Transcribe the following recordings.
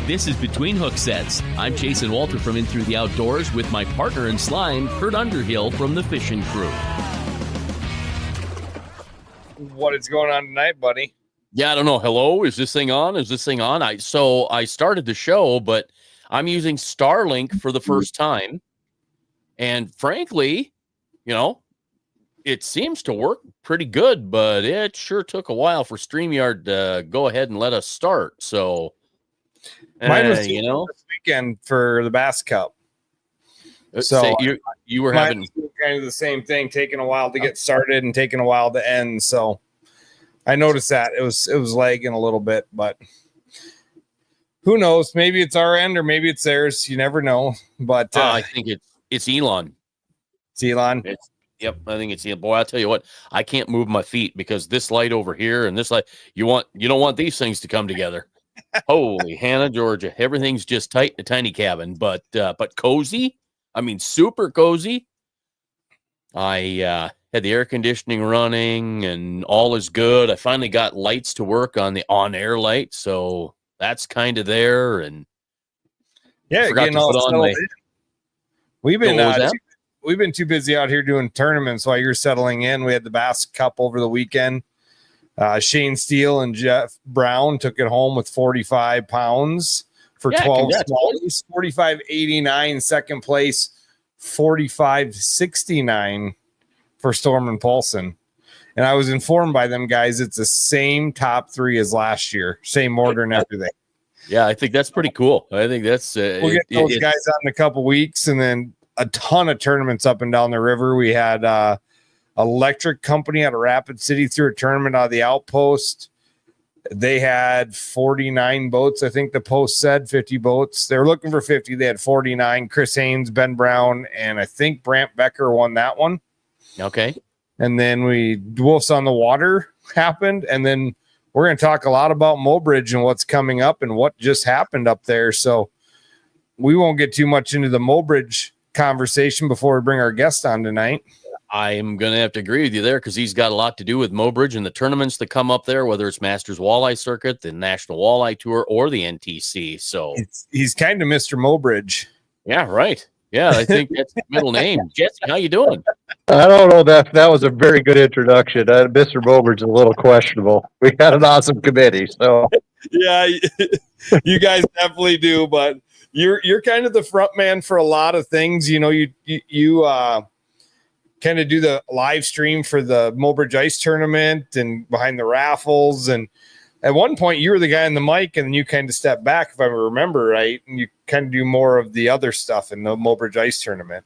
This is Between Hook Sets. I'm Jason Walter from In Through the Outdoors with my partner in slime, Kurt Underhill from the Fishing Crew. What is going on tonight, buddy? Yeah, I don't know. Hello? Is this thing on? I started the show, but I'm using Starlink for the first time. And frankly, it seems to work pretty good, but it sure took a while for StreamYard to go ahead and let us start. So mine was this weekend for the Bass Cup. So you were having kind of the same thing, taking a while to get started and taking a while to end. So I noticed that it was lagging a little bit, but who knows? Maybe it's our end or maybe it's theirs. You never know. But I think it's Elon. It's Elon. Yep, I think it's Elon. Boy, I'll tell you what, I can't move my feet because this light over here and this light, you don't want these things to come together. Holy Hannah, Georgia. Everything's just tight in a tiny cabin, but cozy. I mean, super cozy. I had the air conditioning running and all is good. I finally got lights to work on the on-air light, so that's kind of there. And getting all settled in. We've been too busy out here doing tournaments while you're settling in. We had the Bass Cup over the weekend. Shane Steele and Jeff Brown took it home with 45 pounds for 12 smallies, 45.89 second place, 45.69 for Storm and Paulson. And I was informed by them guys, it's the same top three as last year, same order and everything. Yeah, I think that's pretty cool. I think that's we'll get those guys out in a couple weeks, and then a ton of tournaments up and down the river. We had electric company out of Rapid City through a tournament out of the Outpost. They had 49 boats. I think the post said 50 boats. They were looking for 50. They had 49. Chris Haynes, Ben Brown, and I think Brant Becker won that one. Okay. And then Wolves on the Water happened. And then we're going to talk a lot about Mobridge and what's coming up and what just happened up there. So we won't get too much into the Mobridge conversation before we bring our guest on tonight. I'm going to have to agree with you there because he's got a lot to do with Mobridge and the tournaments that come up there, whether it's Masters Walleye Circuit, the National Walleye Tour, or the NTC. So he's kind of Mr. Mobridge. Yeah, right. Yeah, I think that's his middle name. Jesse, how you doing? I don't know. That was a very good introduction. Mr. Mobridge is a little questionable. We got an awesome committee. So yeah, you guys definitely do, but you're kind of the front man for a lot of things. You kind of do the live stream for the Mobridge Ice Tournament and behind the raffles. And at one point you were the guy on the mic and then you kind of stepped back, if I remember right. And you kind of do more of the other stuff in the Mobridge Ice Tournament.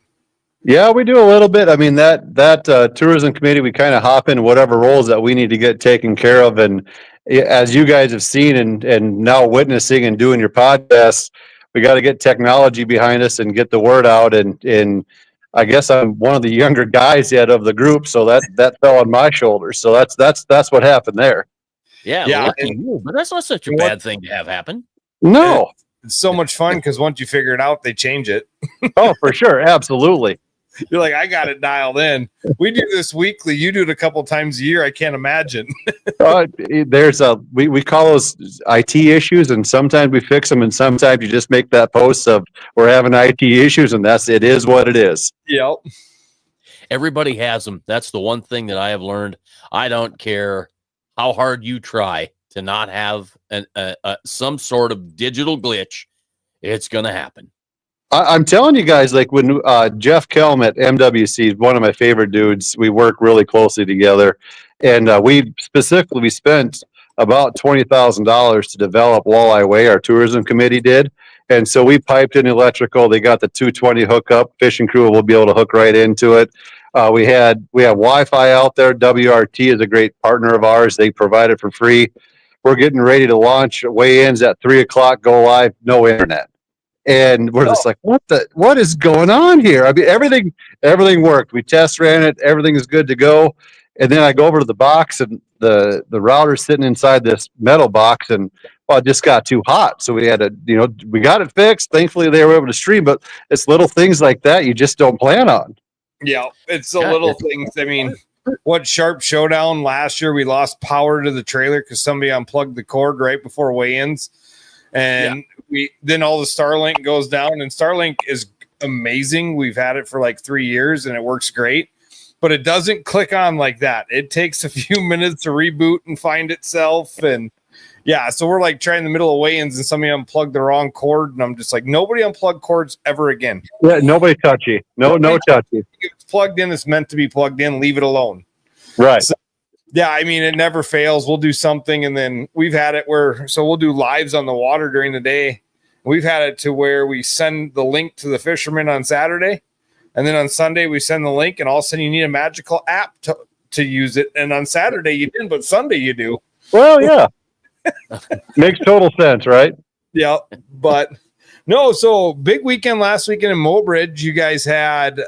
Yeah, we do a little bit. I mean, that tourism committee, we kind of hop in whatever roles that we need to get taken care of. And as you guys have seen and now witnessing and doing your podcasts, we got to get technology behind us and get the word out. And I guess I'm one of the younger guys yet of the group, so that fell on my shoulders. So that's what happened there. Yeah. But that's not such a bad thing to have happen. No, it's so much fun because once you figure it out, they change it. Oh, for sure, absolutely. You're like, I got it dialed in. We do this weekly. You do it a couple times a year. I can't imagine. We call those IT issues, and sometimes we fix them, and sometimes you just make that post of we're having IT issues, and it is what it is. Yep. Everybody has them. That's the one thing that I have learned. I don't care how hard you try to not have some sort of digital glitch. It's going to happen. I'm telling you guys, like when Jeff Kelm at MWC is one of my favorite dudes. We work really closely together, and we spent about $20,000 to develop Walleye Way. Our tourism committee did, and so we piped in electrical. They got the 220 hookup. Fishing crew will be able to hook right into it. We have Wi-Fi out there. WRT is a great partner of ours. They provide it for free. We're getting ready to launch. Weigh-ins at 3:00. Go live. No internet. And we're just like, what is going on here? I mean, everything worked. We test ran it. Everything is good to go. And then I go over to the box, and the router's sitting inside this metal box, and it just got too hot. So we had to, we got it fixed. Thankfully, they were able to stream, but it's little things like that you just don't plan on. Yeah, it's the little things. I mean, what Sharp Showdown last year, we lost power to the trailer because somebody unplugged the cord right before weigh-ins. And then all the Starlink goes down, and Starlink is amazing. We've had it for like 3 years and it works great, but it doesn't click on like that. It takes a few minutes to reboot and find itself. And so we're like trying in the middle of weigh-ins and somebody unplugged the wrong cord, and I'm just like, nobody unplug cords ever again. Yeah, nobody touchy. No touchy. If it's plugged in, it's meant to be plugged in. Leave it alone. Right. So, I mean, it never fails. We'll do something, and then we've had it where we'll do lives on the water during the day. We've had it to where we send the link to the fishermen on Saturday, and then on Sunday we send the link, and all of a sudden you need a magical app to use it. And on Saturday you didn't, but Sunday you do. Well, yeah. Makes total sense, right? Yeah, but no. So big weekend last weekend in Mobridge. You guys had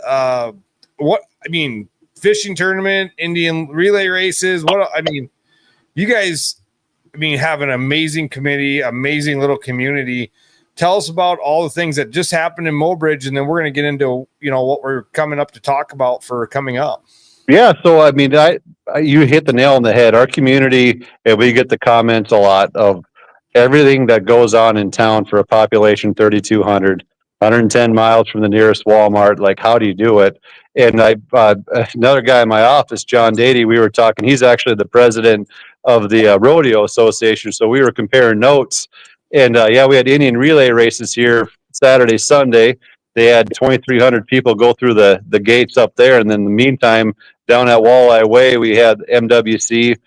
fishing tournament, Indian relay races. You guys, have an amazing committee, amazing little community. Tell us about all the things that just happened in Mobridge, and then we're going to get into what we're coming up to talk about for coming up. Yeah, so you hit the nail on the head. Our community, and we get the comments a lot of everything that goes on in town for a population 3,200, 110 miles from the nearest Walmart. Like, how do you do it? And another guy in my office, John Dady, we were talking. He's actually the president of the Rodeo Association, so we were comparing notes. And we had Indian relay races here Saturday, Sunday. They had 2,300 people go through the gates up there, and then in the meantime, down at Walleye Way, we had MWC.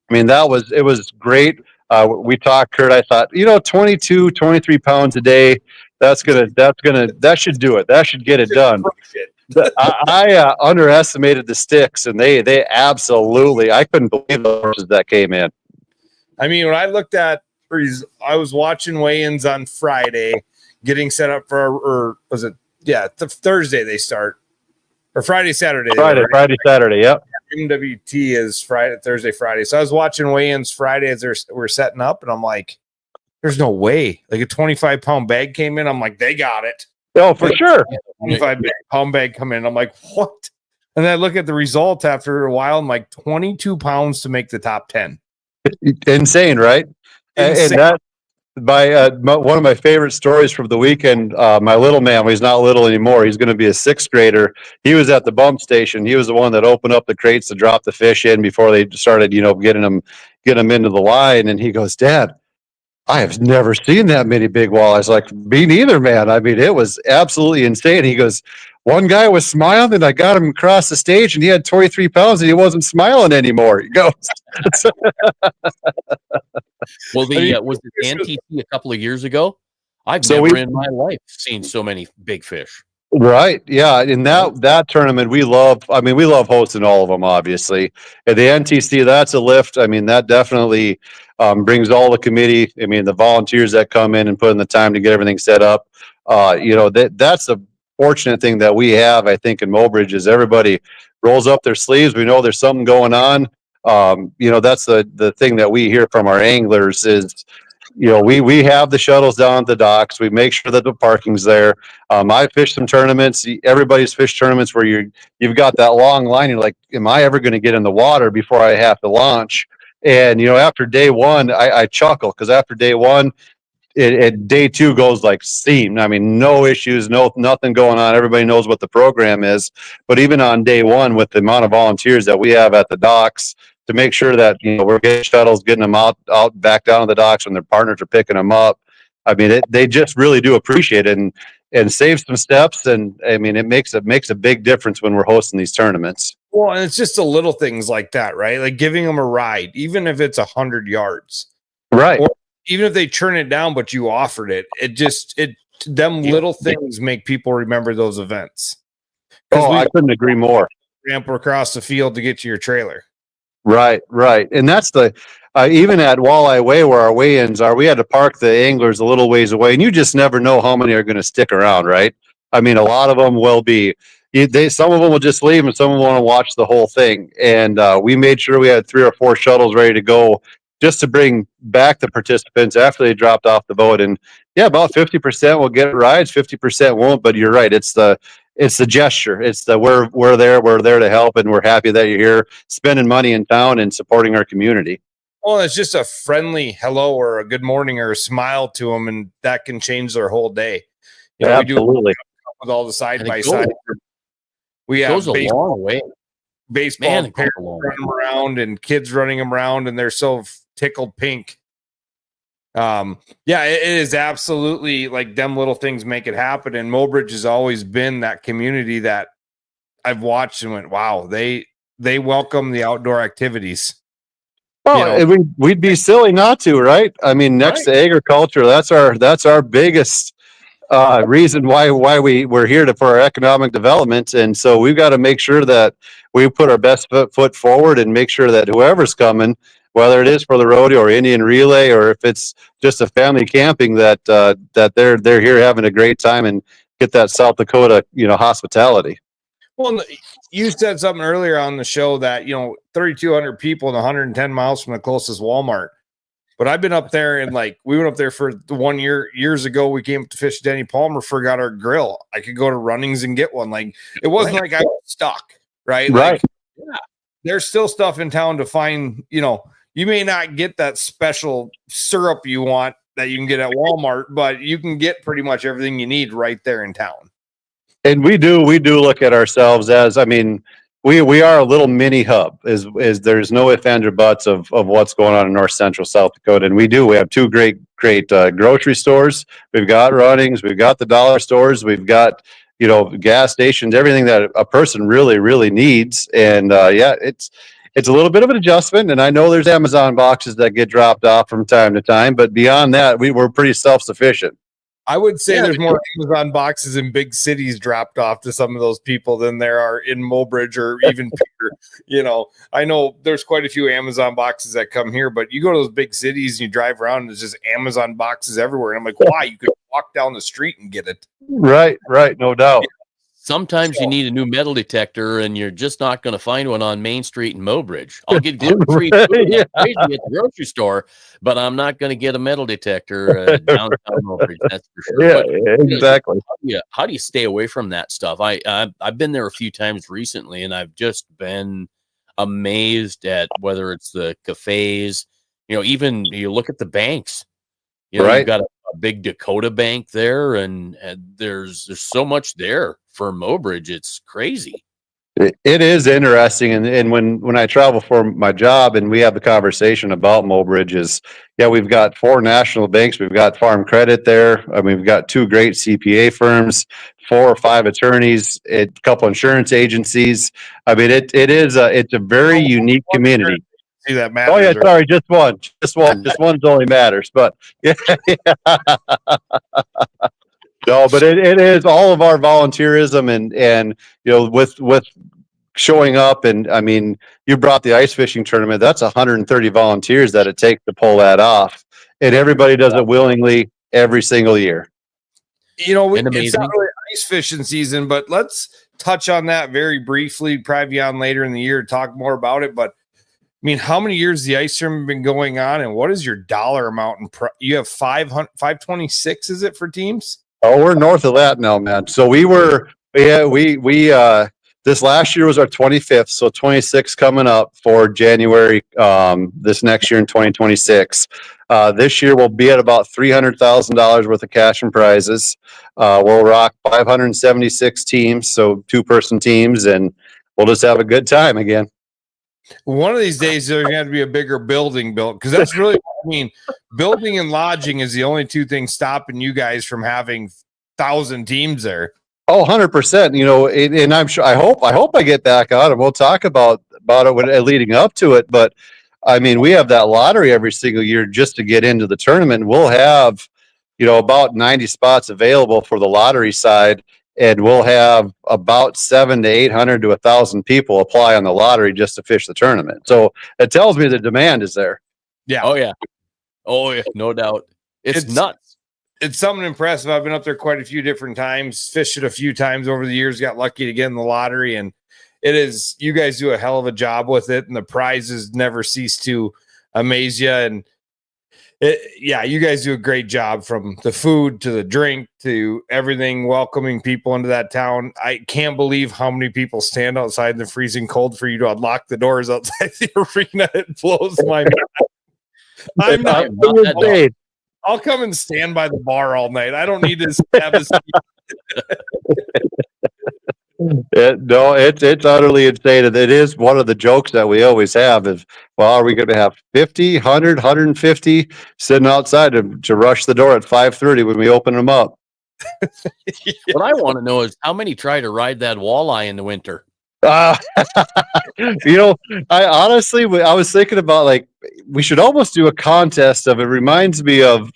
It was great. We talked, Kurt. I thought, 22, 23 pounds a day. That should do it. That should get it done. I underestimated the sticks, and they absolutely. I couldn't believe the horses that came in. When I looked at, I was watching weigh-ins on Friday, getting set up for, Thursday they start, or Friday, Saturday. Friday, Saturday. Yep. MWT is Friday, Thursday, Friday. So I was watching weigh-ins Friday as we're setting up, and I'm like, there's no way. Like a 25-pound bag came in. I'm like, they got it. Oh, for sure. 25-pound bag come in. I'm like, what? And then I look at the result after a while. I'm like, 22 pounds to make the top 10. Insane, right? Insane. And that one of my favorite stories from the weekend, my little man, he's not little anymore. He's going to be a sixth grader. He was at the bump station. He was the one that opened up the crates to drop the fish in before they started, getting them into the line. And he goes, Dad, I have never seen that many big walleyes. Like, me neither, man. It was absolutely insane. He goes, one guy was smiling, and I got him across the stage, and he had 23 pounds, and he wasn't smiling anymore. He goes. Well, was the NTT a couple of years ago? I've never in my life seen so many big fish. Right. Yeah. In that tournament, we love hosting all of them, obviously. At the NTC, that's a lift. That definitely brings all the committee. The volunteers that come in and put in the time to get everything set up. That's a fortunate thing that we have, I think, in Mobridge, is everybody rolls up their sleeves. We know there's something going on. That's the thing that we hear from our anglers is, we have the shuttles down at the docks. We make sure that the parking's there. I fished some tournaments. Everybody's fished tournaments where you've got that long line. You're like, am I ever going to get in the water before I have to launch? And, after day one, I chuckle, because after day one, day two goes like steam. No issues, nothing going on. Everybody knows what the program is. But even on day one, with the amount of volunteers that we have at the docks, to make sure that we're getting shuttles, getting them out back down to the docks when their partners are picking them up. They just really do appreciate it and save some steps. And it makes a big difference when we're hosting these tournaments. Well, and it's just the little things like that, right? Like giving them a ride, even if it's 100 yards, right? Or even if they turn it down, but you offered it. Little things make people remember those events. I couldn't agree more. Ramp across the field to get to your trailer. Right. And that's even at Walleye Way, where our weigh-ins are, we had to park the anglers a little ways away, and you just never know how many are going to stick around, right? A lot of them will be. Some of them will just leave, and some of them want to watch the whole thing. And we made sure we had 3 or 4 shuttles ready to go, just to bring back the participants after they dropped off the boat. And about 50% will get rides, 50% won't. But you're right; it's the it's the gesture. It's the we're there to help, and we're happy that you're here, spending money in town and supporting our community. Well, it's just a friendly hello or a good morning or a smile to them, and that can change their whole day. You know, Absolutely. we do with all the side by side. We have goes a long way. Baseball parents running them around and kids running them around, and they're so tickled pink. Yeah, it is absolutely like them little things make it happen. And Mobridge has always been that community that I've watched and went, wow, they welcome the outdoor activities. Oh, we'd be silly not to, right? I mean, next to agriculture, that's our biggest reason why we're here for our economic development. And so we've got to make sure that we put our best foot forward and make sure that whoever's coming, whether it is for the rodeo or Indian relay, or if it's just a family camping, that they're here having a great time and get that South Dakota, hospitality. Well, you said something earlier on the show that, 3,200 people and 110 miles from the closest Walmart. But I've been up there and we went up there for the 1 year, years ago. We came up to fish Denny Palmer, forgot our grill. I could go to Runnings and get one. It wasn't like I was stuck, right? Right. Yeah, there's still stuff in town to find. You may not get that special syrup you want that you can get at Walmart, but you can get pretty much everything you need right there in town. And we do look at ourselves as, we are a little mini hub. Is there's no ifs, ands, or buts of what's going on in North Central South Dakota, and we have two great grocery stores. We've got Runnings, we've got the dollar stores, we've got gas stations, everything that a person really needs. And it's a little bit of an adjustment, and I know there's Amazon boxes that get dropped off from time to time, but beyond that, we're pretty self-sufficient. I would say there's more Amazon boxes in big cities dropped off to some of those people than there are in Mobridge or even Peter. I know there's quite a few Amazon boxes that come here, but you go to those big cities and you drive around and there's just Amazon boxes everywhere. And I'm like, why? You could walk down the street and get it. Right. No doubt. Sometimes you need a new metal detector, and you're just not going to find one on Main Street in Mobridge. I'll get gluten-free food at the grocery store, but I'm not going to get a metal detector downtown Mobridge. That's for sure. Yeah, exactly. How do you stay away from that stuff? I've been there a few times recently, and I've just been amazed at whether it's the cafes. Even you look at the banks. You've got a big Dakota bank there, and there's so much there for Mobridge. It's crazy. It is interesting, and when I travel for my job and we have the conversation about Mobridge, we've got 4 national banks, we've got Farm Credit there, we've got 2 great CPA firms, 4 or 5 attorneys, a couple insurance agencies. It's a very unique community. See that matters. Oh yeah, sorry, just one only matters, but yeah. No, but it is all of our volunteerism and with showing up, and you brought the ice fishing tournament. That's 130 volunteers that it takes to pull that off, and everybody does it willingly every single year. It's not really ice fishing season, but let's touch on that very briefly. Probably on later in the year to talk more about it, but. How many years has the ice tournament been going on, and what is your dollar amount? You have 526, is it, for teams? Oh, we're north of that now, man. So we this last year was our 25th, so 26 coming up for January, this next year in 2026. This year we'll be at about $300,000 worth of cash and prizes. We'll rock 576 teams, so 2-person teams, and we'll just have a good time again. One of these days, there's going to be a bigger building built, because that's really, building and lodging is the only 2 things stopping you guys from having 1,000 teams there. Oh, 100%. And I'm sure, I hope I get back on, and we'll talk about it leading up to it. But we have that lottery every single year just to get into the tournament. We'll have, about 90 spots available for the lottery side. And we'll have about 700 to 800 to 1,000 people apply on the lottery just to fish the tournament. So it tells me the demand is there. Yeah. Oh yeah. No doubt. It's nuts. It's something impressive. I've been up there quite a few different times, fished it a few times over the years, got lucky to get in the lottery. And you guys do a hell of a job with it. And the prizes never cease to amaze you. And Yeah, you guys do a great job, from the food to the drink to everything, welcoming people into that town. I can't believe how many people stand outside in the freezing cold for you to unlock the doors outside the arena. It blows my mind. I'm not insane. I'll come and stand by the bar all night. I don't need to have a seat. It's utterly insane. And it is one of the jokes that we always have is, well, are we going to have 50, 100, 150 sitting outside to rush the door at 5:30 when we open them up? What I want to know is how many try to ride that walleye in the winter. I honestly, I was thinking about, like, we should almost do a contest of, it reminds me of,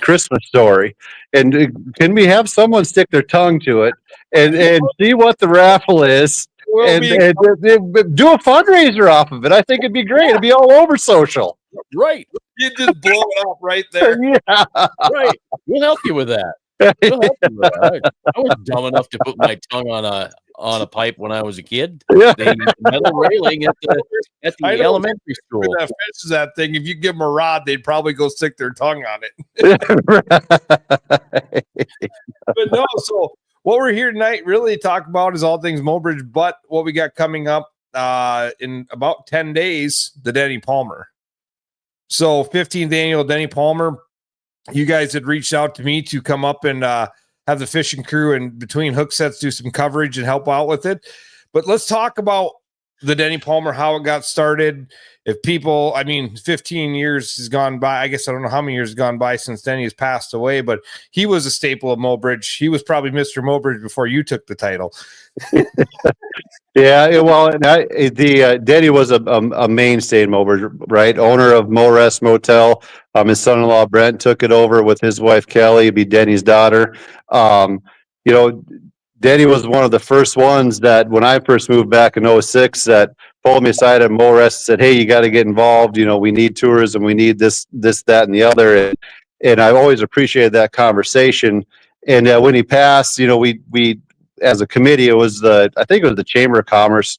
Christmas Story. And can we have someone stick their tongue to it and see what the raffle is and do a fundraiser off of it? I think it'd be great. It'd be all over social. Right. You just blow it up right there. Yeah. Right. We'll help you with that. We'll help you with that. I was dumb enough to put my tongue on a pipe when I was a kid. Yeah. They used metal railing at the elementary school. That fishes that thing. If you give them a rod, they'd probably go stick their tongue on it. But no, so what we're here tonight really to talk about is all things Mobridge, but what we got coming up in about 10 days, the Denny Palmer. So 15th annual Denny Palmer. You guys had reached out to me to come up and have the fishing crew and between hook sets do some coverage and help out with it. But let's talk about the Denny Palmer, how it got started. If people, 15 years has gone by. I guess I don't know how many years has gone by since Denny has passed away, but he was a staple of Mobridge. He was probably Mr. Mobridge before you took the title. Yeah, well, Denny was a mainstay in Mobridge, right? Owner of Morest Motel. His son-in-law Brent took it over with his wife Kelly, be Denny's daughter. Denny was one of the first ones that, when I first moved back in 06, that pulled me aside at Morest and said, "Hey, you got to get involved. We need tourism. We need this, that, and the other." And I always appreciated that conversation. And when he passed, we as a committee, I think it was the Chamber of Commerce,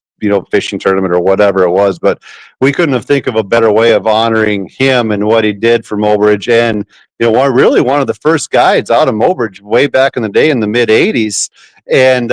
fishing tournament or whatever it was, but we couldn't have think of a better way of honoring him and what he did for Mobridge. And, one of the first guides out of Mobridge way back in the day in the mid 80s. And,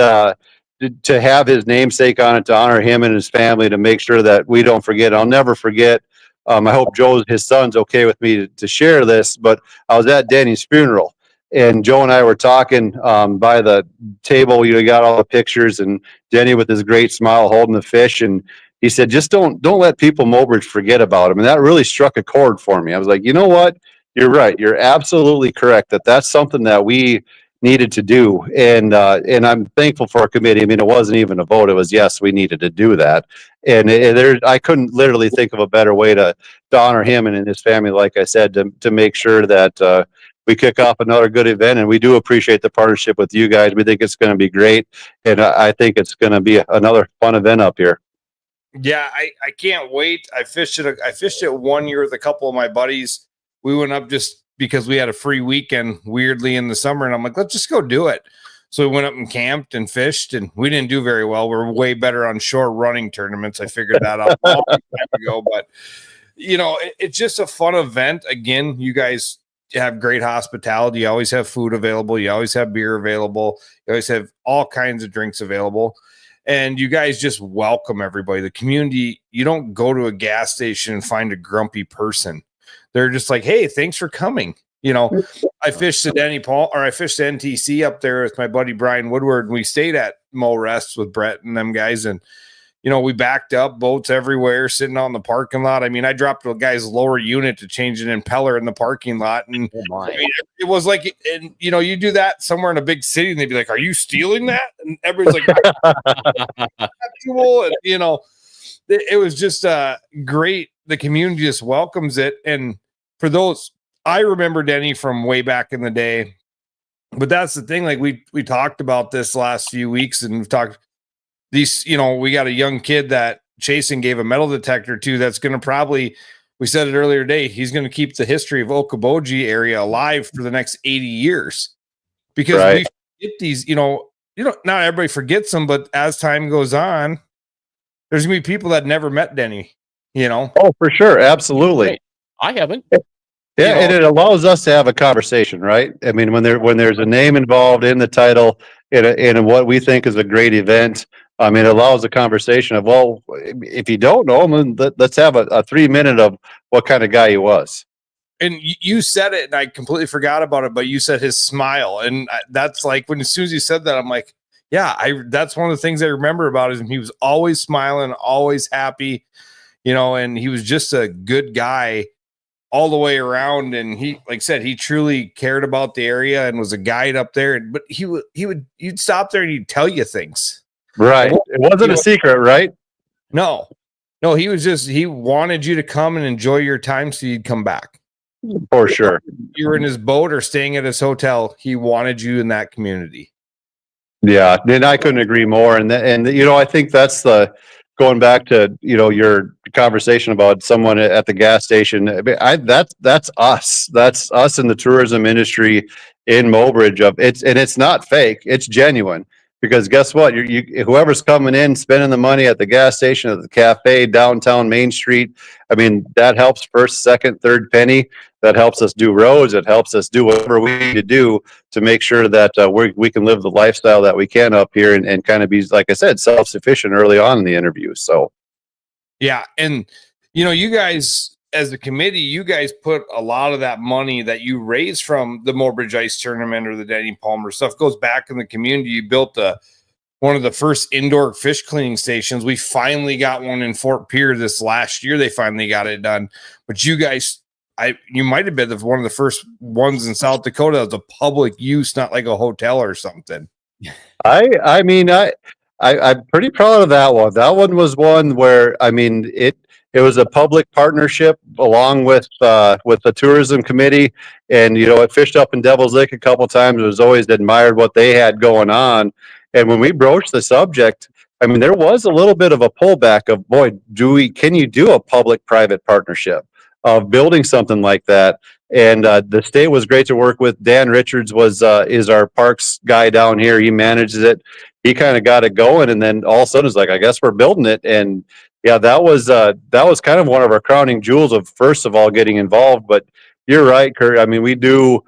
to have his namesake on it, to honor him and his family, to make sure that we don't forget. I'll never forget. I hope his son's okay with me to share this, but I was at Denny's funeral. And Joe and I were talking by the table. You got all the pictures, and Denny with his great smile holding the fish. And he said, "Just don't let people Mobridge forget about him." And that really struck a chord for me. I was like, you know what? You're right. You're absolutely correct. That's something that we needed to do. And I'm thankful for our committee. It wasn't even a vote. It was, yes, we needed to do that. And I couldn't literally think of a better way to honor him and his family, like I said, to make sure that we kick off another good event. And we do appreciate the partnership with you guys. We think it's going to be great. And I think it's going to be another fun event up here. Yeah, I can't wait. I fished it 1 year with a couple of my buddies. We went up just because we had a free weekend weirdly in the summer. And I'm like, let's just go do it. So we went up and camped and fished, and we didn't do very well. We're way better on shore running tournaments. I figured that out a long time ago, but it's just a fun event. Again, you guys have great hospitality. You always have food available. You always have beer available. You always have all kinds of drinks available. And you guys just welcome everybody. The community, you don't go to a gas station and find a grumpy person. They're just like, "Hey, thanks for coming." I fished the I fished the NTC up there with my buddy Brian Woodward, and we stayed at Morest with Brett and them guys. And we backed up, boats everywhere, sitting out in the parking lot. I dropped a guy's lower unit to change an impeller in the parking lot. And it was like, and you do that somewhere in a big city and they'd be like, "Are you stealing that?" And everybody's like, cool. And, it was just great. The community just welcomes it. And for those, I remember Denny from way back in the day, but that's the thing. Like we talked about this last few weeks, and we've talked these, we got a young kid that Chasen gave a metal detector to that's going to probably, we said it earlier today, he's going to keep the history of Okoboji area alive for the next 80 years because we get these, not everybody forgets them, but as time goes on, there's going to be people that never met Denny, Oh, for sure. Absolutely. I haven't. Yeah, and it allows us to have a conversation, right? I mean, when there's a name involved in the title in what we think is a great event, I mean, it allows a conversation of, well, if you don't know him, then let's have a 3 minute of what kind of guy he was. And you said it, and I completely forgot about it. But you said his smile, and that's like when as soon as you said that, I'm like, yeah, that's one of the things I remember about him. He was always smiling, always happy, and he was just a good guy all the way around. And he, like I said, he truly cared about the area and was a guide up there. But you'd stop there and he'd tell you things. Right. It wasn't a secret, right? No, he wanted you to come and enjoy your time so you'd come back. For sure. You were in his boat or staying at his hotel. He wanted you in that community. Yeah, and I couldn't agree more. And I think that's going back to your conversation about someone at the gas station. That's us. That's us in the tourism industry in Mobridge. It's not fake. It's genuine. Because guess what? Whoever's coming in, spending the money at the gas station, at the cafe, downtown Main Street, I mean, that helps first, second, third penny. That helps us do roads. It helps us do whatever we need to do to make sure that we can live the lifestyle that we can up here and kind of be, like I said, self-sufficient early on in the interview. So, yeah. And, you guys, as a committee, you guys put a lot of that money that you raised from the Mobridge Ice Tournament or the Denny Palmer stuff goes back in the community. You built one of the first indoor fish cleaning stations. We finally got one in Fort Pierre this last year. They finally got it done. But you guys, you might have been one of the first ones in South Dakota that was a public use, not like a hotel or something. I'm pretty proud of that one. That one was one where, I mean, it was a public partnership along with the tourism committee, and it fished up in Devil's Lake a couple times. It was always admired what they had going on, and when we broached the subject, I mean, there was a little bit of a pullback of, boy, can you do a public-private partnership of building something like that? And the state was great to work with. Dan Richards is our parks guy down here. He manages it. He kind of got it going, and then all of a sudden it's like, I guess we're building it. And yeah, that was kind of one of our crowning jewels of, first of all, getting involved. But you're right, Kurt. I mean, we do,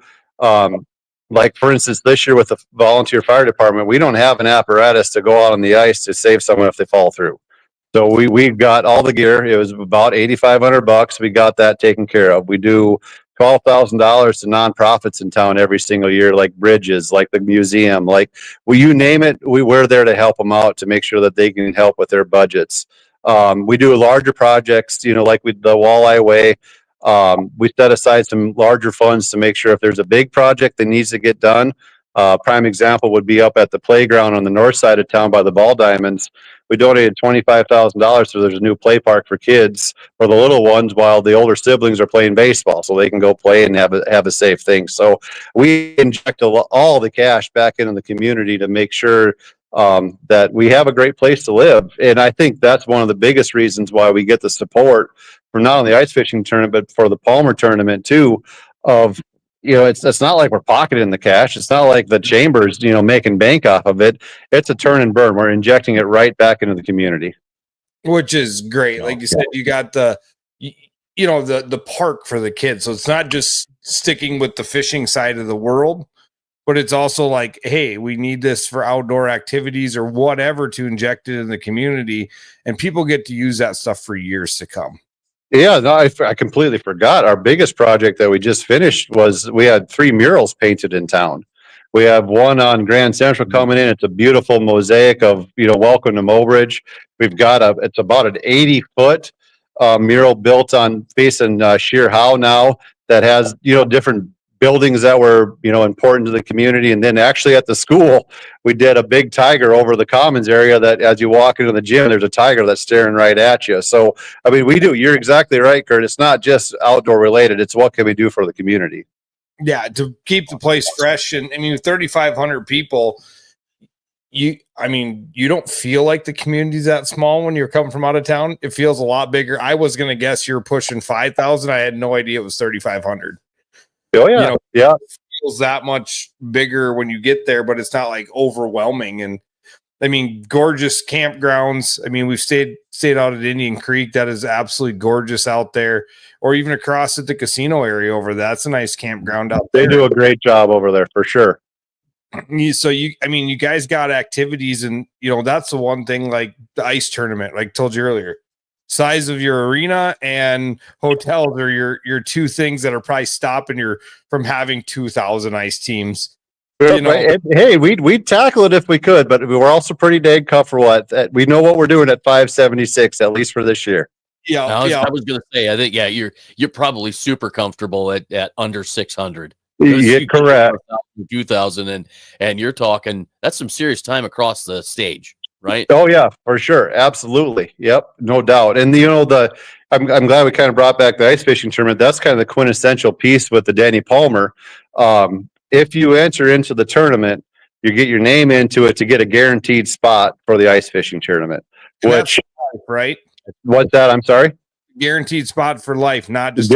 like for instance, this year with the volunteer fire department, we don't have an apparatus to go out on the ice to save someone if they fall through. So we got all the gear. It was about $8,500. We got that taken care of. We do $12,000 to nonprofits in town every single year, like bridges, like the museum, like you name it. We're there to help them out to make sure that they can help with their budgets. We do larger projects, like with the Walleye Way. We set aside some larger funds to make sure if there's a big project that needs to get done. Prime example would be up at the playground on the north side of town by the Ball Diamonds. We donated $25,000 so there's a new play park for kids, for the little ones, while the older siblings are playing baseball, so they can go play and have a safe thing. So we inject all the cash back into the community to make sure that we have a great place to live. And I think that's one of the biggest reasons why we get the support for not only the ice fishing tournament, but for the Palmer tournament too. It's not like we're pocketing the cash. It's not like the chambers, making bank off of it. It's a turn and burn. We're injecting it right back into the community, which is great. Like you said, you got the park for the kids. So it's not just sticking with the fishing side of the world, but it's also like, hey, we need this for outdoor activities or whatever to inject it in the community, and people get to use that stuff for years to come. Yeah, no, I completely forgot. Our biggest project that we just finished was we had 3 murals painted in town. We have one on Grand Central coming in. It's a beautiful mosaic of, welcome to Mobridge. We've got it's about an 80-foot mural built on facing Sheer Howe now that has, different buildings that were, important to the community. And then actually at the school, we did a big tiger over the commons area that as you walk into the gym, there's a tiger that's staring right at you. So, I mean, you're exactly right, Kurt. It's not just outdoor related. It's what can we do for the community? Yeah, to keep the place fresh. And I mean, 3,500 people, you don't feel like the community's that small when you're coming from out of town. It feels a lot bigger. I was going to guess you're pushing 5,000. I had no idea it was 3,500. Oh yeah, it feels that much bigger when you get there, but it's not like overwhelming. And I mean, gorgeous campgrounds. I mean, we've stayed out at Indian Creek. That is absolutely gorgeous out there. Or even across at the casino area over there. That's a nice campground out there. They do a great job over there for sure. So you guys got activities, and that's the one thing, like the ice tournament, like I told you earlier. Size of your arena and hotels are your two things that are probably stopping you from having 2,000 ice teams. Hey, we'd tackle it if we could, but we're also pretty dang comfortable we know what we're doing at 576, at least for this year. Yeah, I was going to say, I think you're probably super comfortable at under 600. Yeah, correct. 2,000, and you're talking, that's some serious time across the stage, right? Oh yeah, for sure, absolutely, yep, no doubt. And I'm glad we kind of brought back the ice fishing tournament. That's kind of the quintessential piece with the Denny Palmer. If you enter into the tournament, you get your name into it to get a guaranteed spot for the ice fishing tournament. Which, right? What's that? I'm sorry. Guaranteed spot for life, not just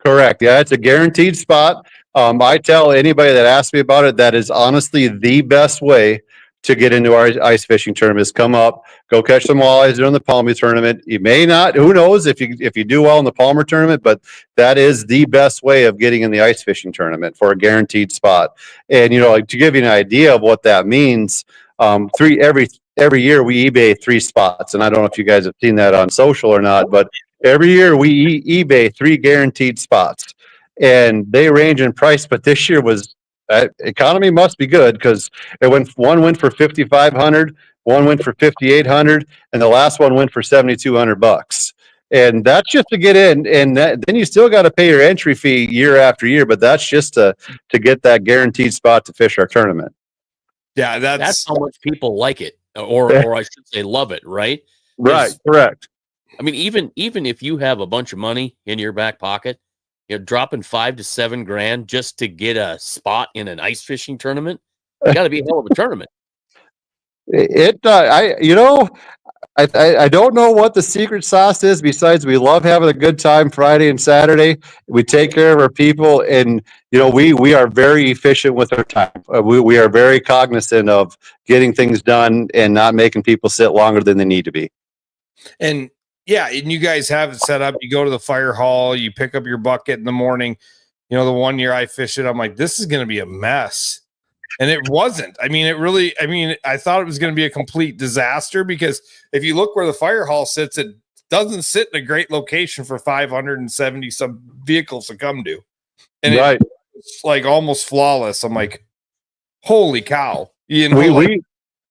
Correct. Yeah, it's a guaranteed spot. I tell anybody that asks me about it, that is honestly the best way to get into our ice fishing tournament is come up, go catch some walleyes during the Palmer tournament. You may not, who knows if you do well in the Palmer tournament, but that is the best way of getting in the ice fishing tournament for a guaranteed spot. And like to give you an idea of what that means, every year we eBay 3 spots, and I don't know if you guys have seen that on social or not, but every year we eBay 3 guaranteed spots, and they range in price. But this year was economy must be good, because one went for $5,500, one went for $5,800, and the last one went for $7,200. And that's just to get in, and then you still got to pay your entry fee year after year. But that's just to get that guaranteed spot to fish our tournament. Yeah, that's how much people like it, or I should say love it, right? Right, correct. I mean, even if you have a bunch of money in your back pocket, dropping $5,000 to $7,000 just to get a spot in an ice fishing tournament, got to be a hell of a tournament. I don't know what the secret sauce is, besides we love having a good time Friday and Saturday. We take care of our people, and we are very efficient with our time. We are very cognizant of getting things done and not making people sit longer than they need to be. And yeah, and you guys have it set up. You go to the fire hall, you pick up your bucket in the morning. The one year I fished it, I'm like, this is going to be a mess. And it wasn't. I thought it was going to be a complete disaster, because if you look where the fire hall sits, it doesn't sit in a great location for 570 some vehicles to come to. And right. It's like almost flawless. I'm like, holy cow.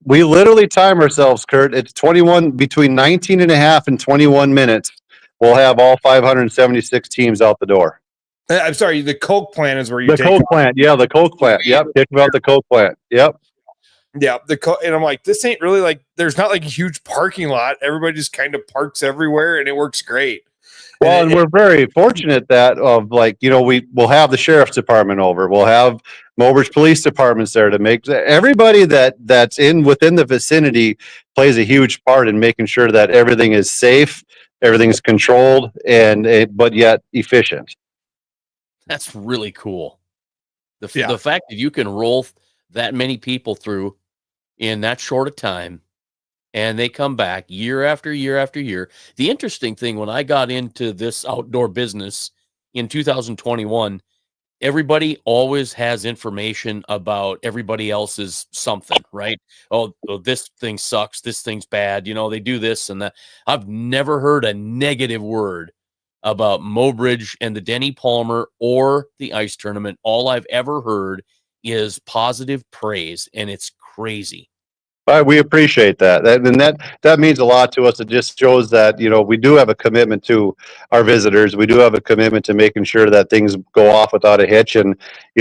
We literally time ourselves, Kurt. It's between 19 and a half and 21 minutes. We'll have all 576 teams out the door. I'm sorry, the Coke plant is where you take the Coke plant. Yeah, the Coke plant. Yep, think about the Coke plant. Yep. Yeah, and I'm like, this ain't really like, there's not like a huge parking lot. Everybody just kind of parks everywhere, and it works great. Well, and we're very fortunate that we'll have the sheriff's department over. We'll have Mobridge police departments there to make everybody that's within the vicinity plays a huge part in making sure that everything is safe, everything's controlled, but yet efficient. That's really cool. The fact that you can roll that many people through in that short a time, and they come back year after year after year. The interesting thing, when I got into this outdoor business in 2021, everybody always has information about everybody else's something, right? Oh, this thing sucks. This thing's bad. They do this and that. I've never heard a negative word about Mobridge and the Denny Palmer or the ice tournament. All I've ever heard is positive praise, and it's crazy. We appreciate that. That means a lot to us. It just shows that, we do have a commitment to our visitors. We do have a commitment to making sure that things go off without a hitch. And,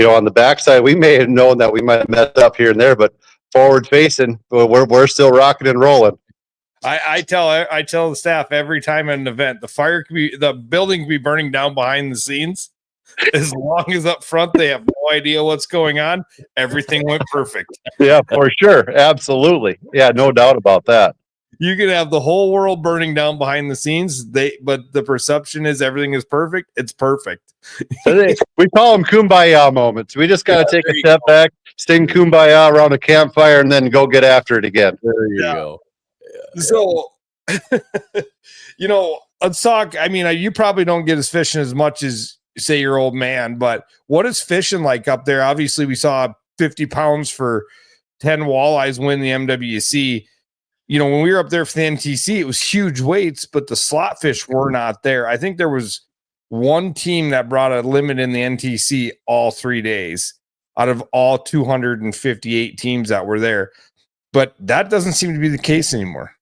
on the backside, we may have known that we might have messed up here and there, but forward facing, we're still rocking and rolling. I tell the staff every time at an event, the building can be burning down behind the scenes. As long as up front they have no idea what's going on, everything went perfect. Yeah, for sure. Absolutely. Yeah, no doubt about that. You can have the whole world burning down behind the scenes. But the perception is everything is perfect. It's perfect. We call them kumbaya moments. We just got to take a step back, sing kumbaya around a campfire, and then go get after it again. There you go. So, let's talk. I mean, you probably don't get as fishing as much as say your old man, but what is fishing like up there? Obviously, we saw 50 pounds for 10 walleyes win the MWC. When we were up there for the NTC, it was huge weights, but the slot fish were not there. I think there was one team that brought a limit in the NTC all 3 days out of all 258 teams that were there. But that doesn't seem to be the case anymore.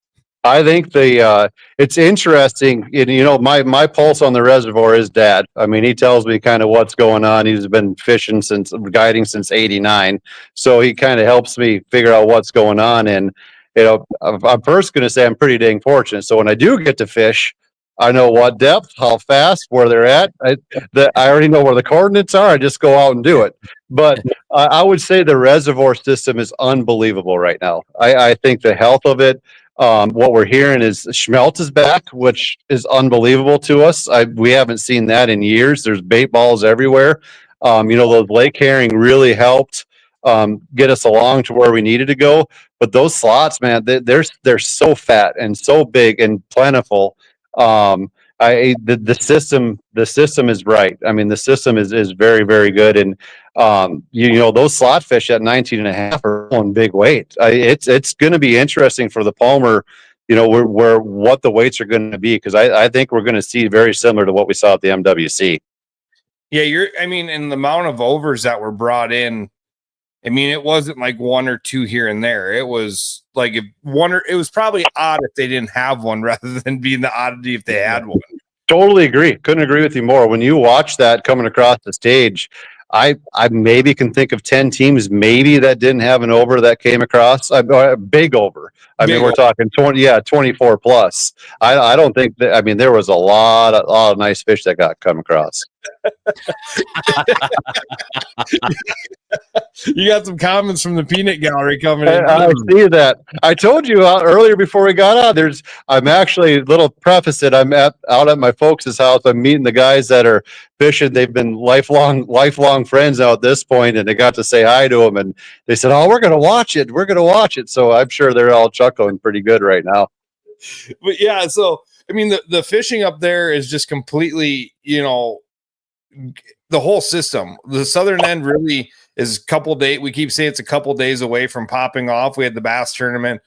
I think it's interesting. My pulse on the reservoir is Dad. I mean, he tells me kind of what's going on. He's been fishing guiding since '89, so he kind of helps me figure out what's going on. And I'm first going to say I'm pretty dang fortunate. So when I do get to fish, I know what depth, how fast, where they're at. I already know where the coordinates are. I just go out and do it. But I would say the reservoir system is unbelievable right now. I think the health of it. What we're hearing is Schmelz is back, which is unbelievable to us. We haven't seen that in years. There's bait balls everywhere. Those lake herring really helped get us along to where we needed to go. But those slots, man, they're so fat and so big and plentiful. The system is right. I mean, the system is very, very good. And those slot fish at 19.5 are on big weight. It's going to be interesting for the Palmer, where what the weights are going to be, because I think we're going to see very similar to what we saw at the MWC. Yeah, and the amount of overs that were brought in, I mean, it wasn't like one or two here and there. It was like it was probably odd if they didn't have one rather than being the oddity if they had one. Totally agree. Couldn't agree with you more. When you watch that coming across the stage, I maybe can think of 10 teams maybe that didn't have an over that came across a big over. We're talking 24 plus. I don't think that. I mean, there was a lot of nice fish that got come across. You got some comments from the peanut gallery coming in. I see that. I told you earlier before we got on. I'm actually little preface it. I'm out at my folks' house. I'm meeting the guys that are fishing. They've been lifelong friends now at this point, and they got to say hi to them. And they said, "Oh, we're going to watch it. We're going to watch it." So I'm sure they're all chuckling pretty good right now. But yeah, so I mean, the fishing up there is just completely, the whole system. The southern end really is a couple days. We keep saying it's a couple days away from popping off. We had the bass tournament.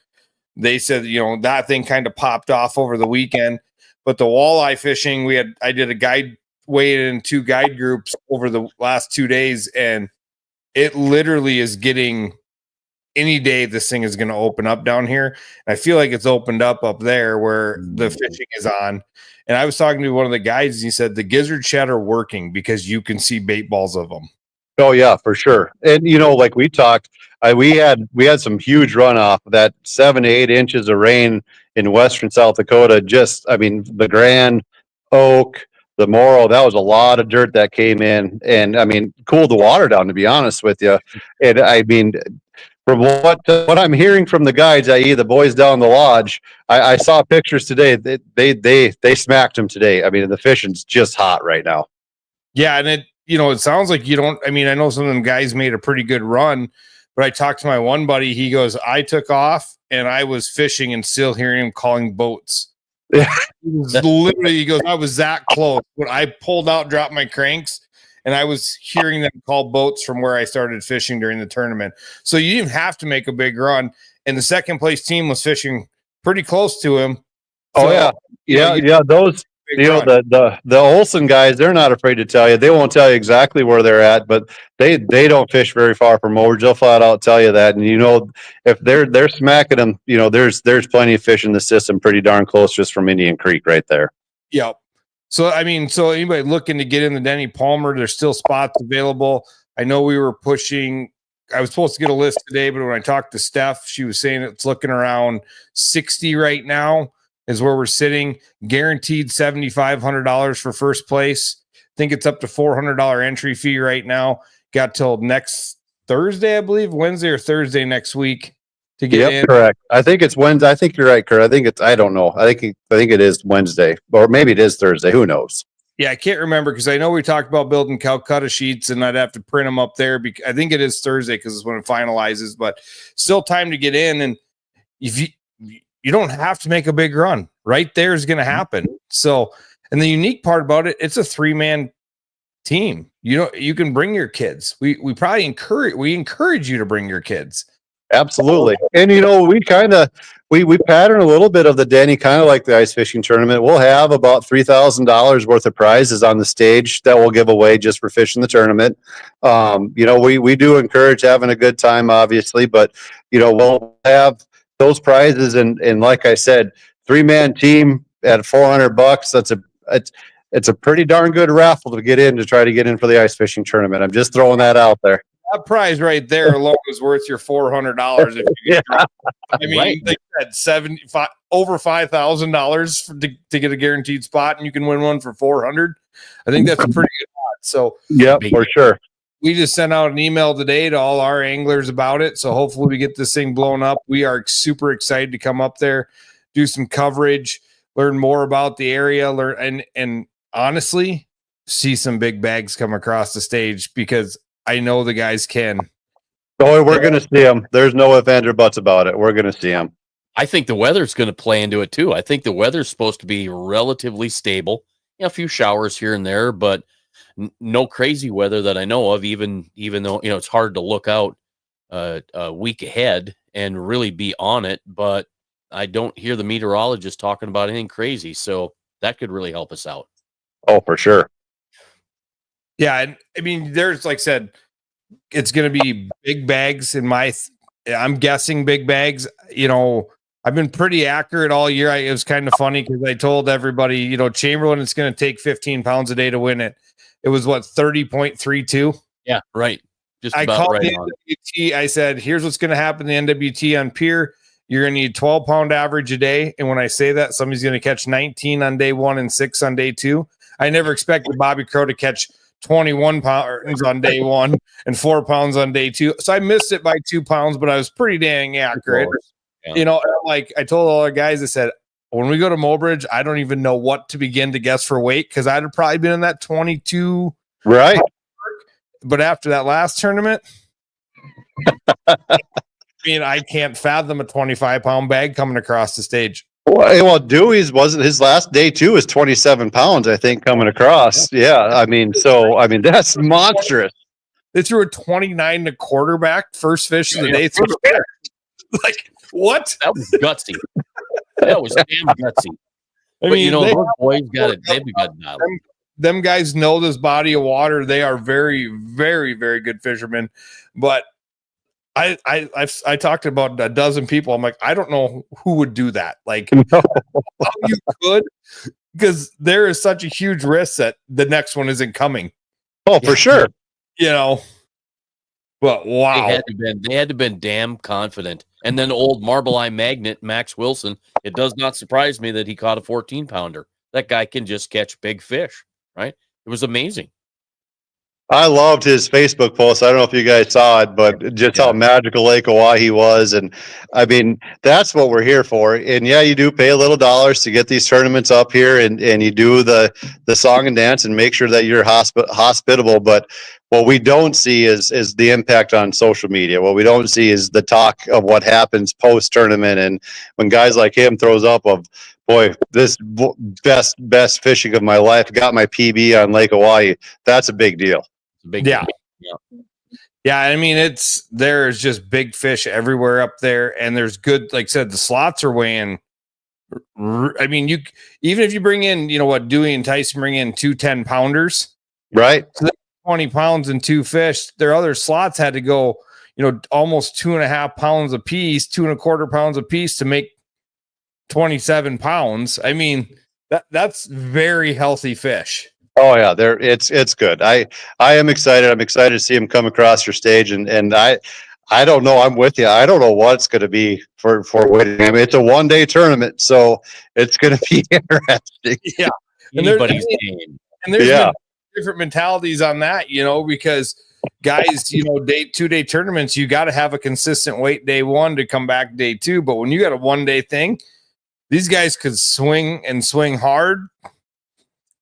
They said, that thing kind of popped off over the weekend. But the walleye fishing, I did a guide weighed in 2 guide groups over the last 2 days, and it literally is getting any day this thing is going to open up down here. I feel like it's opened up there where the fishing is on. And I was talking to one of the guys, and he said the gizzard shad are working because you can see bait balls of them. Oh yeah, for sure. And like we talked, we had some huge runoff. That 7 to 8 inches of rain in western South Dakota. The Grand Oak, the Morrow, that was a lot of dirt that came in, and cooled the water down, to be honest with you. And from what I'm hearing from the guides, i.e. the boys down the lodge, I saw pictures today. They smacked them today. I mean, the fishing's just hot right now. Yeah, and it sounds like you don't. I mean, I know some of them guys made a pretty good run, but I talked to my one buddy. He goes, "I took off and I was fishing and still hearing him calling boats." Yeah. He goes, "I was that close when I pulled out, dropped my cranks, and I was hearing them call boats from where I started fishing during the tournament." So you didn't have to make a big run, and the second place team was fishing pretty close to him. So, yeah. Those, the Olsen guys, they're not afraid to tell you. They won't tell you exactly where they're at, but they don't fish very far from Mobridge. They'll flat out tell you that. And if they're smacking them, there's plenty of fish in the system, pretty darn close, just from Indian Creek right there. Yep. So anybody looking to get in the Denny Palmer, there's still spots available. I know we were pushing. I was supposed to get a list today, but when I talked to Steph, she was saying it's looking around 60 right now is where we're sitting. Guaranteed $7,500 for first place. I think it's up to $400 entry fee right now. Got till next Thursday, I believe, Wednesday or Thursday next week. to get in. Correct. I think it's Wednesday. I think you're right, Kurt. I don't know. I think it is Wednesday, or maybe it is Thursday. Who knows? Yeah, I can't remember because I know we talked about building Calcutta sheets and I'd have to print them up there. I think it is Thursday because it's when it finalizes, but still time to get in. And if you don't have to make a big run, right there is going to happen. So, and the unique part about it, it's a 3-man team. You can bring your kids. We probably encourage you to bring your kids. Absolutely. And we pattern a little bit of the Denny, kind of like the ice fishing tournament. We'll have about $3,000 worth of prizes on the stage that we'll give away just for fishing the tournament. We do encourage having a good time, obviously, but we'll have those prizes. And like I said, 3-man team at $400. It's a pretty darn good raffle to get in, to try to get in for the ice fishing tournament. I'm just throwing that out there. That prize right there alone is worth your $400. If you get I mean, Right. they said over $5,000 to get a guaranteed spot, and you can win one for $400. I think that's a pretty good odds. So, yeah, for sure. We just sent out an email today to all our anglers about it. So hopefully we get this thing blown up. We are super excited to come up there, do some coverage, learn more about the area, and honestly, see some big bags come across the stage, because I know the guys can. Oh, we're going to see them. There's no ifs, ands, or buts about it. We're going to see them. I think the weather's going to play into it too. I think the weather's supposed to be relatively stable. A few showers here and there, but no crazy weather that I know of, even though, it's hard to look out a week ahead and really be on it. But I don't hear the meteorologist talking about anything crazy. So that could really help us out. Oh, for sure. Yeah. And I mean, there's, like I said, it's going to be big bags I'm guessing big bags. I've been pretty accurate all year. It was kind of funny because I told everybody, Chamberlain, it's going to take 15 pounds a day to win it. It was 30.32. Yeah, right. Just I about called right the on. NWT. I said, here's what's going to happen in the NWT on pier. You're going to need 12-pound average a day. And when I say that, somebody's going to catch 19 on day 1 and 6 on day 2. I never expected Bobby Crow to catch 21 pounds on day 1 and 4 pounds on day 2. So I missed it by 2 pounds, but I was pretty dang accurate. Yeah. Like I told all our guys, I said, when we go to Mobridge, I don't even know what to begin to guess for weight, because I'd have probably been in that 22. Right. But after that last tournament, I can't fathom a 25-pound bag coming across the stage. Well, Dewey's his last day too was 27 pounds, I think, coming across. Yeah. That's monstrous. They threw a 29 and a quarterback first fish of the day. Like, what? That was gutsy. That was damn gutsy. Those boys got it. They've got dialed. Them guys know this body of water. They are very, very, very good fishermen. But I talked about a dozen people. I'm like, I don't know who would do that. Like, how you could, because there is such a huge risk that the next one isn't coming. Oh, for sure. But wow, They had to been damn confident. And then old Marble Eye magnet Max Wilson. It does not surprise me that he caught a 14-pounder. That guy can just catch big fish, right? It was amazing. I loved his Facebook post. I don't know if you guys saw it, but just how magical Lake Hawaii was. And that's what we're here for. And yeah, you do pay a little dollars to get these tournaments up here, and you do the song and dance and make sure that you're hospitable. But what we don't see is the impact on social media. What we don't see is the talk of what happens post tournament. And when guys like him throws up of, boy, this best fishing of my life, got my PB on Lake Hawaii, that's a big deal. Yeah. There's just big fish everywhere up there, and there's good, like I said, the slots are weighing. Even if you bring in, Dewey and Tyson bring in 2 10-pounders, right? So 20 pounds and 2 fish. Their other slots had to go, almost 2.5 pounds a piece, 2.25 pounds a piece to make 27 pounds. That's very healthy fish. Oh yeah, it's good. I am excited. I'm excited to see him come across your stage, and I don't know. I'm with you. I don't know what it's going to be for winning. It's a 1-day tournament, so it's going to be interesting. Yeah, anybody's game. And there's different mentalities on that, because guys, 2-day tournaments, you got to have a consistent weight day one to come back day two. But when you got a 1-day thing, these guys could swing hard,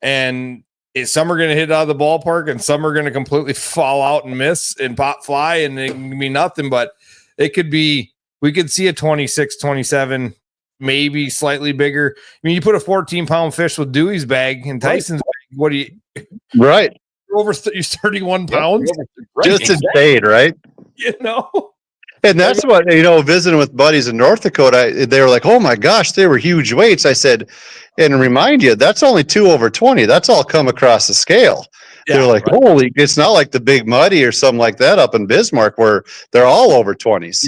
and some are going to hit out of the ballpark and some are going to completely fall out and miss and pop fly, and it can be nothing. But we could see a 26, 27, maybe slightly bigger. I mean, you put a 14-pound fish with Dewey's bag and Tyson's bag. What do you? Right. Over 31 pounds. Right. Just insane, right? And that's what, visiting with buddies in North Dakota, they were like, oh my gosh, they were huge weights. I said, and remind you, that's only 2 over 20. That's all come across the scale. Yeah, they're like, holy, it's not like the Big Muddy or something like that up in Bismarck where they're all over 20s.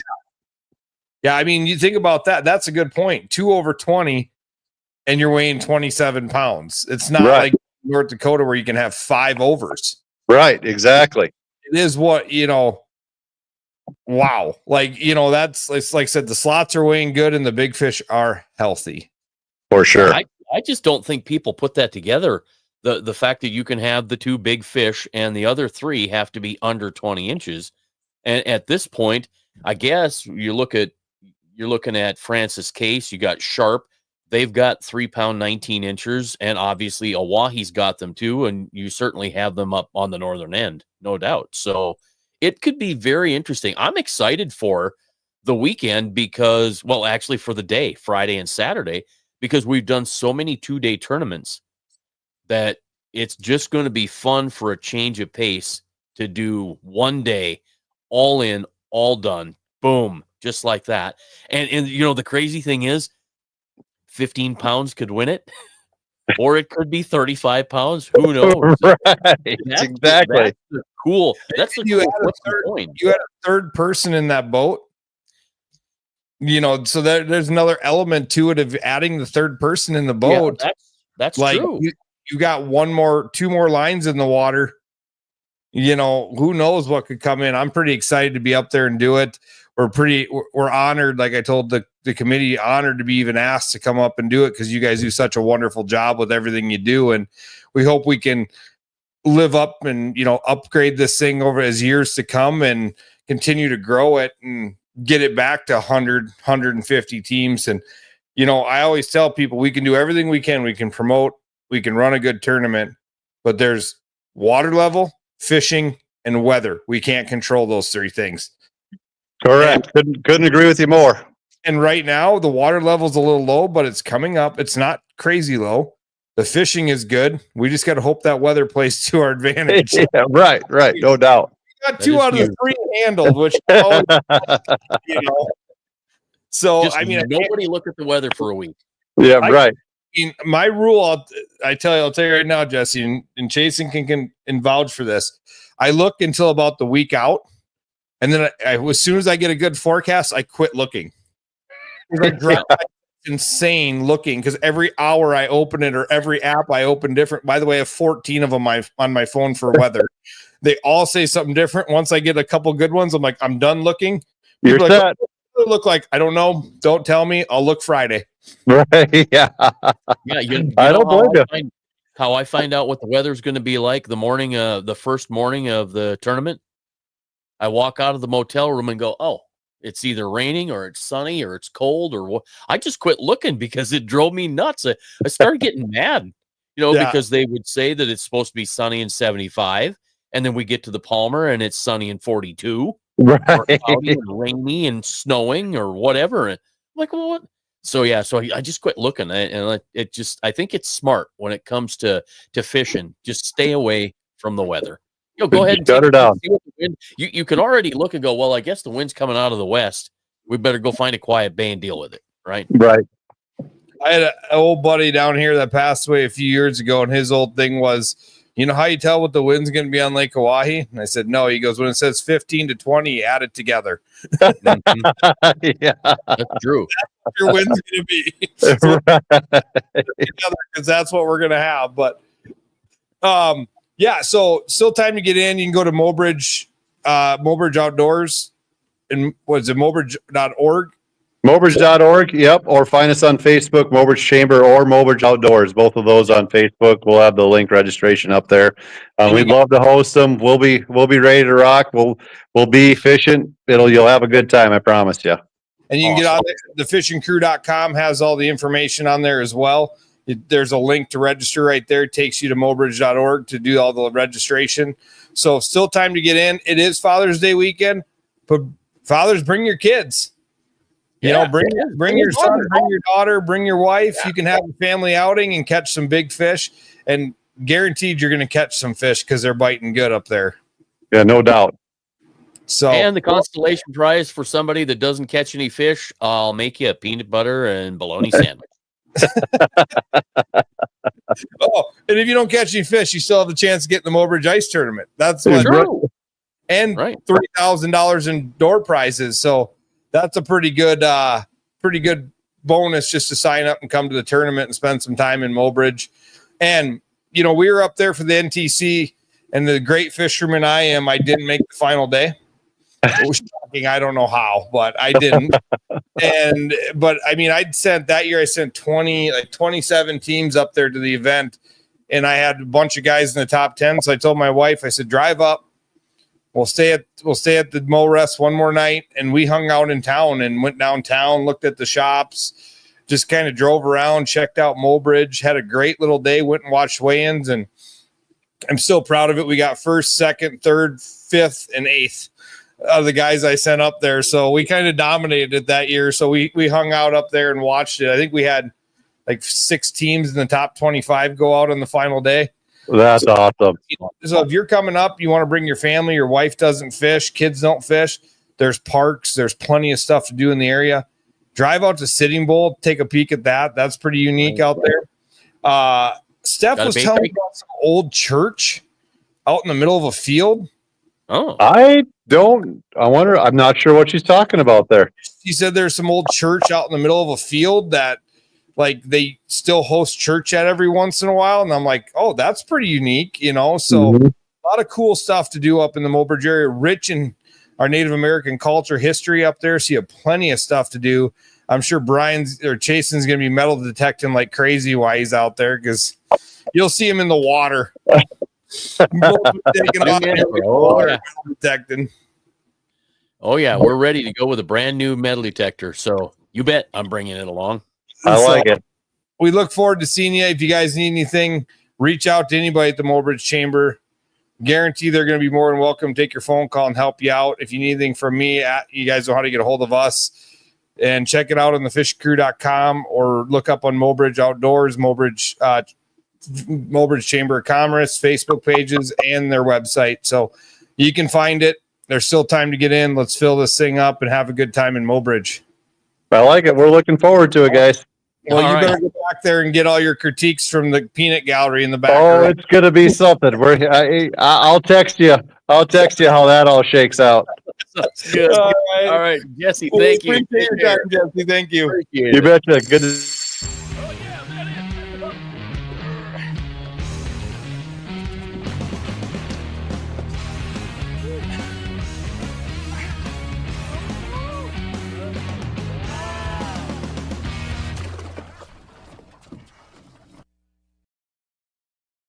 Yeah, I mean, you think about that. That's a good point. 2 over 20, and you're weighing 27 pounds. It's not like North Dakota where you can have 5 overs. Right, exactly. It is what, wow. It's like I said, the slots are weighing good and the big fish are healthy. For sure. I just don't think people put that together. The fact that you can have the 2 big fish and the other 3 have to be under 20 inches. And at this point, I guess you're looking at Francis Case, you got Sharp, they've got 3-pound 19 inchers, and obviously Oahu's got them too, and you certainly have them up on the northern end, no doubt. So it could be very interesting. I'm excited for the weekend because, well, actually for the day, Friday and Saturday, because we've done so many 2-day tournaments that it's just going to be fun for a change of pace to do 1 day, all in, all done, boom, just like that. And the crazy thing is 15 pounds could win it, or it could be 35 pounds. Who knows? Right. Exactly. That's cool. That's you had a third person in that boat. So there's another element to it of adding the third person in the boat. Yeah, that's like true. You got 2 more lines in the water. Who knows what could come in. I'm pretty excited to be up there and do it. We're honored. Like I told the committee, honored to be even asked to come up and do it because you guys do such a wonderful job with everything you do. And we hope we can live up and, upgrade this thing over as years to come and continue to grow it and get it back to 100, 150 teams. And, I always tell people we can do everything we can. We can promote, we can run a good tournament, but there's water level, fishing, and weather. We can't control those 3 things. Correct. Couldn't agree with you more. And right now, the water level is a little low, but it's coming up. It's not crazy low. The fishing is good. We just got to hope that weather plays to our advantage. Yeah, right. No doubt. We got 2 out of the 3 handled, which always, So just nobody look at the weather for a week. Yeah, right. My rule, I'll tell you right now, Jesse, and Chasen can vouch for this. I look until about the week out, and then as soon as I get a good forecast, I quit looking. I drive insane looking because every hour I open it or every app I open different. By the way, I have 14 of them on my phone for weather. They all say something different. Once I get a couple good ones, I'm like, I'm done looking. You're like, set. What look like? I don't know. Don't tell me. I'll look Friday. Right. Yeah. Yeah. I don't blame you. How I find out what the weather's going to be like the first morning of the tournament. I walk out of the motel room and go, oh, it's either raining or it's sunny or it's cold or what. I just quit looking because it drove me nuts. I started getting mad, because they would say that it's supposed to be sunny and 75. And then we get to the Palmer and it's sunny and 42. Right. Or cloudy and rainy and snowing or whatever. And I'm like, well, what? So I just quit looking, and I think it's smart when it comes to fishing. Just stay away from the weather. Go ahead and shut her down. See what the wind. You can already look and go, well, I guess the wind's coming out of the west. We better go find a quiet bay and deal with it, right? Right. I had an old buddy down here that passed away a few years ago, and his old thing was, how you tell what the wind's going to be on Lake Oahe? And I said, no. He goes, when it says 15 to 20, add it together. Yeah, that's true. That's what your wind's going to be. Because that's what we're going to have. But so still time to get in. You can go to Mobridge Outdoors, and what is it, Mobridge.org. Mobridge.org, yep, or find us on Facebook, Mobridge Chamber or Mobridge Outdoors. Both of those on Facebook. We'll have the link registration up there. We'd love to host them. We'll be ready to rock. We'll be efficient. You'll have a good time, I promise you. And you can get on the fishingcrew.com has all the information on there as well. There's a link to register right there. It takes you to mobridge.org to do all the registration. So still time to get in. It is Father's Day weekend, but fathers, bring your kids. You know, bring your son, bring your daughter, bring your wife. You can have a family outing and catch some big fish, and guaranteed you're going to catch some fish because they're biting good up there. Yeah, no doubt. So, and the consolation prize for somebody that doesn't catch any fish, I'll make you a peanut butter and bologna sandwich. Oh, and if you don't catch any fish, you still have the chance to get in the Mobridge Ice Tournament. That's what, and $3,000 in door prizes. So that's a pretty good bonus just to sign up and come to the tournament and spend some time in Mobridge. And, you know, we were up there for the NTC, and the great fisherman I am, I didn't make the final day. It was shocking. I don't know how, but I didn't. But I mean, I sent 27 teams up there to the event, and I had a bunch of guys in the top 10. So I told my wife, I said, drive up. We'll stay at the Mo Rest one more night, and we hung out in town and went downtown, looked at the shops, just kind of drove around, checked out Mobridge, had a great little day, went and watched weigh-ins, and I'm still proud of it. We got first, second, third, fifth, and eighth of the guys I sent up there. So we kind of dominated it that year. So we hung out up there and watched it. I think we had like 6 teams in the top 25 go out on the final day. That's awesome. So if you're coming up, you want to bring your family, your wife doesn't fish, kids don't fish, there's parks, there's plenty of stuff to do in the area. Drive out to Sitting Bull, take a peek at that. That's pretty unique out there. Steph was telling me about some old church out in the middle of a field. Oh, I'm not sure what she's talking about there. She said there's some old church out in the middle of a field that like they still host church at every once in a while. And I'm like, oh, that's pretty unique, you know? So a lot of cool stuff to do up in the Mobridge area, rich in our Native American culture, history up there. So you have plenty of stuff to do. I'm sure Chasen's going to be metal detecting like crazy while he's out there, because you'll see him in the water. Detecting. Oh yeah, we're ready to go with a brand new metal detector. So you bet I'm bringing it along. I like it. We look forward to seeing you. If you guys need anything, reach out to anybody at the Mobridge Chamber. Guarantee they're going to be more than welcome. Take your phone call and help you out. If you need anything from me, you guys know how to get a hold of us. And check it out on the fishcrew.com or look up on Mobridge Outdoors, Mobridge Chamber of Commerce, Facebook pages, and their website. So you can find it. There's still time to get in. Let's fill this thing up and have a good time in Mobridge. I like it. We're looking forward to it, guys. Well, you better go back there and get all your critiques from the peanut gallery in the back. Oh, it's going to be something. I'll text you. I'll text you how that all shakes out. That's good. All right, Jesse, thank you. Appreciate your time, Jesse. Thank you. You betcha. Good.